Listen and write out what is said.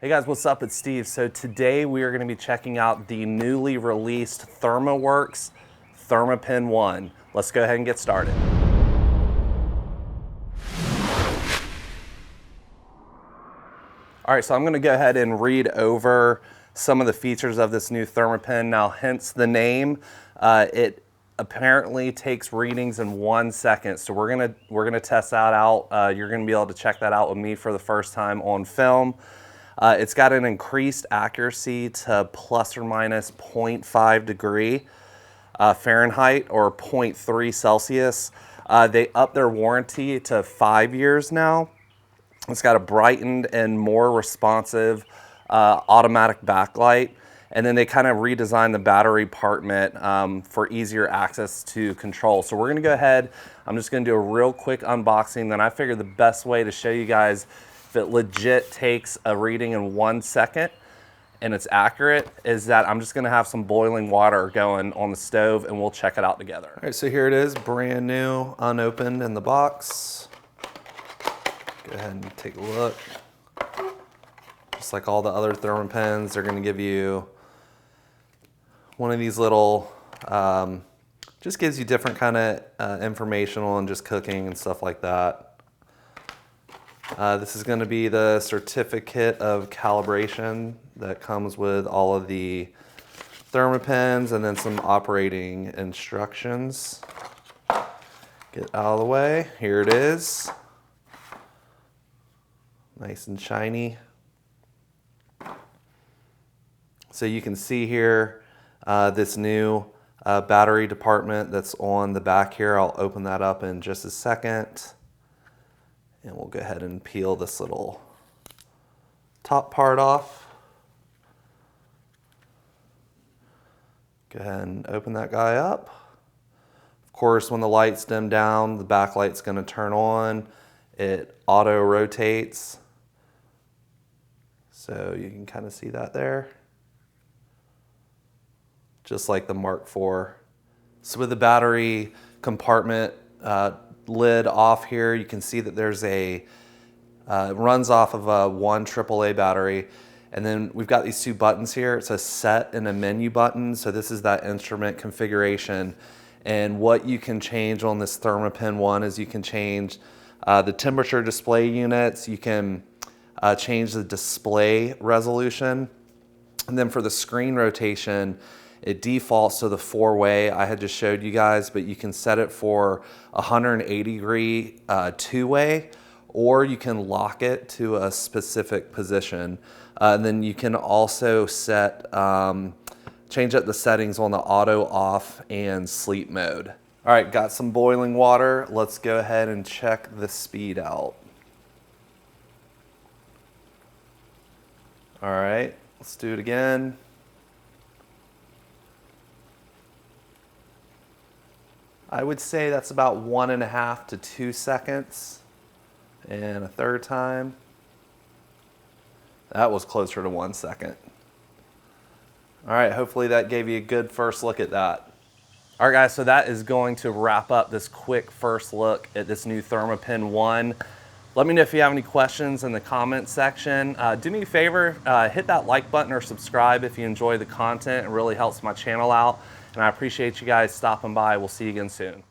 Hey guys, what's up? It's Steve. So today we are going to be checking out the newly released ThermoWorks Thermapen ONE. Let's go ahead and get started. All right, so I'm going to go ahead and read over some of the features of this new Thermapen. Now, hence the name, it apparently takes readings in 1 second. So we're gonna test that out. You're gonna be able to check that out with me for the first time on film. It's got an increased accuracy to plus or minus 0.5 degree Fahrenheit or 0.3 Celsius. They upped their warranty to 5 years now. It's got a brightened and more responsive automatic backlight. And then they kind of redesigned the battery compartment for easier access to control. So we're gonna go ahead, I'm just gonna do a real quick unboxing. Then I figured the best way to show you guys if it legit takes a reading in 1 second and it's accurate is that I'm just gonna have some boiling water going on the stove and we'll check it out together. All right, so here it is, brand new, unopened in the box. Go ahead and take a look. Just like all the other Thermapens, they're gonna give you one of these little, just gives you different kind of information on just cooking and stuff like that. This is going to be the certificate of calibration that comes with all of the Thermapens and then some operating instructions. Get out of the way. Here it is. Nice and shiny. So you can see here this new battery department that's on the back here. I'll open that up in just a second. And we'll go ahead and peel this little top part off. Go ahead and open that guy up. Of course, when the lights dim down, the backlight's going to turn on. It auto rotates. So you can kind of see that there. Just like the Mark IV. So with the battery compartment lid off here, you can see that there's it runs off of a 1 AAA battery. And then we've got these 2 buttons here. It's a set and a menu button. So this is that instrument configuration. And what you can change on this Thermapen ONE is you can change the temperature display units. You can change the display resolution. And then for the screen rotation, it defaults to the 4-way I had just showed you guys, but you can set it for 180 degree 2-way, or you can lock it to a specific position. And then you can also set, change up the settings on the auto, off, and sleep mode. All right, got some boiling water. Let's go ahead and check the speed out. All right, let's do it again. I would say that's about 1.5 to 2 seconds. And a third time. That was closer to 1 second. All right, hopefully that gave you a good first look at that. All right guys, so that is going to wrap up this quick first look at this new Thermapen ONE. Let me know if you have any questions in the comment section. Do me a favor, hit that like button or subscribe if you enjoy the content. It really helps my channel out. And I appreciate you guys stopping by. We'll see you again soon.